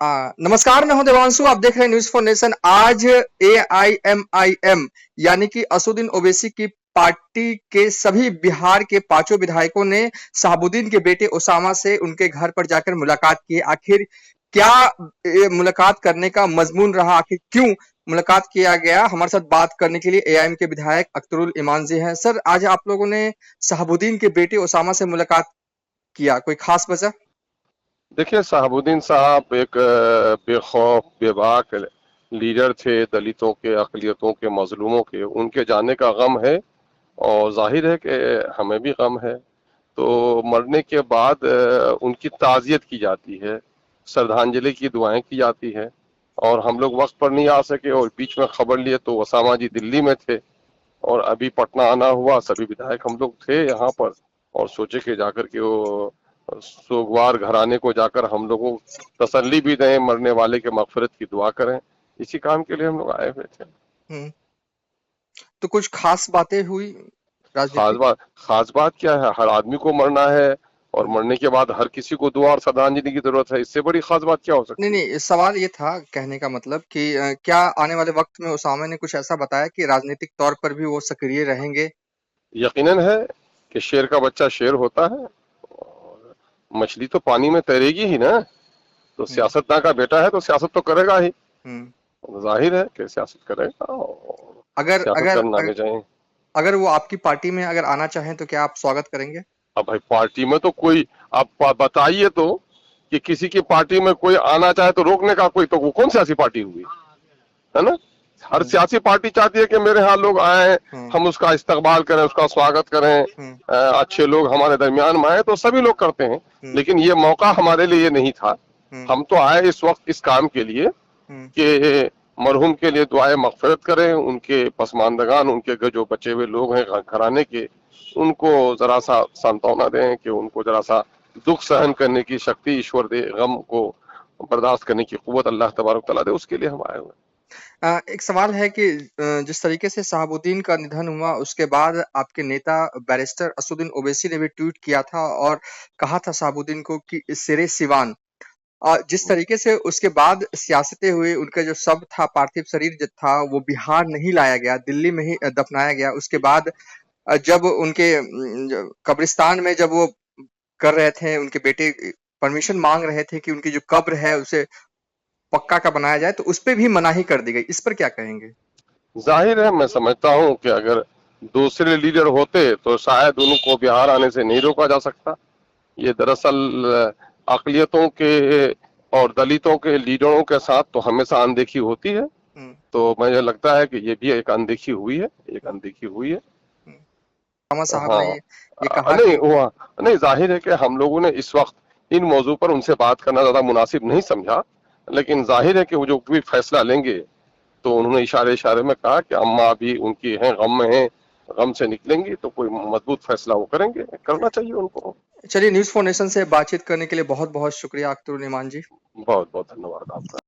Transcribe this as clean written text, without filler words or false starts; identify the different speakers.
Speaker 1: नमस्कार, मैं हूं देवांशु। आप देख रहे हैं न्यूज फॉर नेशन। आज AIMIM यानी कि असदुद्दीन ओवैसी की पार्टी के सभी बिहार के पांचों विधायकों ने शहाबुद्दीन के बेटे ओसामा से उनके घर पर जाकर मुलाकात की। आखिर क्या मुलाकात करने का मजमून रहा, आखिर क्यों मुलाकात किया गया? हमारे साथ बात करने के लिए AIM के विधायक अख्तरुल इमान जी हैं। सर, आज आप लोगों ने शहाबुद्दीन के बेटे ओसामा से मुलाकात किया, कोई खास वजह?
Speaker 2: देखिए, शहाबुद्दीन साहब एक बेखौफ बेबाक लीडर थे, दलितों के, अक़लियतों के, मजलूमों के। उनके जाने का गम है और जाहिर है कि हमें भी गम है। तो मरने के बाद उनकी ताज़ियत की जाती है, श्रद्धांजलि की दुआएं की जाती है। और हम लोग वक्त पर नहीं आ सके और बीच में खबर लिए तो ओसामा जी दिल्ली में थे और अभी पटना आना हुआ। सभी विधायक हम लोग थे यहाँ पर और सोचे कि जाकर के वो सोगवार घराने को जाकर हम लोगों को तसल्ली भी दें, मरने वाले के मगफिरत की दुआ करें। इसी काम के लिए हम लोग आए हुए थे।
Speaker 1: हम्म। तो कुछ खास बातें हुई राजनीतिक?
Speaker 2: खास बात क्या है? हर आदमी को मरना है और
Speaker 1: हम्म।
Speaker 2: मरने के बाद हर किसी को दुआ और श्रद्धांजलि की जरूरत है। इससे बड़ी खास बात क्या हो
Speaker 1: नहीं
Speaker 2: सकती है?
Speaker 1: नहीं, सवाल ये था, कहने का मतलब कि क्या आने वाले वक्त में उसामा ने कुछ ऐसा बताया कि राजनीतिक तौर पर भी वो सक्रिय रहेंगे?
Speaker 2: यकीनन है कि शेर का बच्चा शेर होता है और मछली तो पानी में तैरेगी ही ना। तो
Speaker 1: हम्म।
Speaker 2: सियासतदान का बेटा है तो सियासत तो करेगा ही।
Speaker 1: हम्म।
Speaker 2: जाहिर है कि सियासत करेगा और
Speaker 1: अगर
Speaker 2: सियासत
Speaker 1: अगर
Speaker 2: करना
Speaker 1: अगर
Speaker 2: आगे जाए।
Speaker 1: अगर वो आपकी पार्टी में अगर आना चाहें तो क्या आप स्वागत करेंगे?
Speaker 2: अब भाई पार्टी में तो कोई, आप बताइए तो कि किसी की पार्टी में कोई आना चाहे तो रोकने का कोई, तो वो कौन सियासी पार्टी हुई? है ना? हर
Speaker 1: हम्म।
Speaker 2: सियासी पार्टी चाहती है कि मेरे यहाँ लोग आए,
Speaker 1: हम्म।
Speaker 2: हम उसका इस्तकबाल करें, उसका स्वागत करें,
Speaker 1: हम्म।
Speaker 2: अच्छे लोग हमारे दरमियान में आए, तो सभी लोग करते हैं।
Speaker 1: हम्म।
Speaker 2: लेकिन ये मौका हमारे लिए नहीं था।
Speaker 1: हम्म।
Speaker 2: हम तो आए इस वक्त इस काम के लिए
Speaker 1: हम्म।
Speaker 2: कि मरहूम के लिए दुआए मगफिरत करें, उनके पसमानदगान, उनके जो बचे हुए लोग हैं घराने के, उनको जरा सा सांत्वना दें कि उनको जरा सा दुख सहन करने की शक्ति ईश्वर दे, गम को बर्दाश्त करने की कुव्वत अल्लाह तबारक तआला दे। उसके लिए हम आए हुए
Speaker 1: एक सवाल है कि जिस तरीके से शहाबुद्दीन का निधन हुआ, उसके बाद आपके नेता बैरिस्टर असदुद्दीन ओवैसी ने भी ट्वीट किया था और कहा था शहाबुद्दीन को कि शेरे सिवान। जिस
Speaker 2: हैं।
Speaker 1: तरीके से उसके बाद सियासतें हुई, उनका जो शव था, पार्थिव शरीर जो था, वो बिहार नहीं लाया गया, दिल्ली में ही दफनाया गया। उसके बाद जब उनके कब्रिस्तान में जब वो कर रहे थे, उनके बेटे परमिशन मांग रहे थे कि उनकी जो कब्र है उसे पक्का का बनाया जाए, तो उस पे भी मनाही कर दी गई। इस पर क्या कहेंगे?
Speaker 2: जाहिर है, मैं समझता हूँ कि अगर दूसरे लीडर होते तो शायद उनको बिहार आने से नहीं रोका जा सकता। ये दरअसल अक़लियतों के और दलितों के लीडरों के साथ तो हमेशा अनदेखी होती है।
Speaker 1: हम्म।
Speaker 2: तो मुझे लगता है कि ये भी एक अनदेखी हुई है, एक अनदेखी हुई है।
Speaker 1: हम्म। अहमद साहब ने
Speaker 2: हाँ।
Speaker 1: ये कहा
Speaker 2: नहीं
Speaker 1: कि
Speaker 2: हुआ। नहीं, जाहिर है कि हम लोगों ने इस वक्त इन मौजू पर उनसे बात करना ज्यादा मुनासिब नहीं समझा। लेकिन जाहिर है कि वो जो भी फैसला लेंगे, तो उन्होंने इशारे इशारे में कहा कि अम्मा भी उनकी हैं, गम में हैं, गम से निकलेंगी तो कोई मजबूत फैसला वो करेंगे, करना चाहिए उनको।
Speaker 1: चलिए, न्यूज़ फोर नेशन से बातचीत करने के लिए बहुत-बहुत शुक्रिया अख्तरुल इमान जी।
Speaker 2: बहुत बहुत धन्यवाद आपका।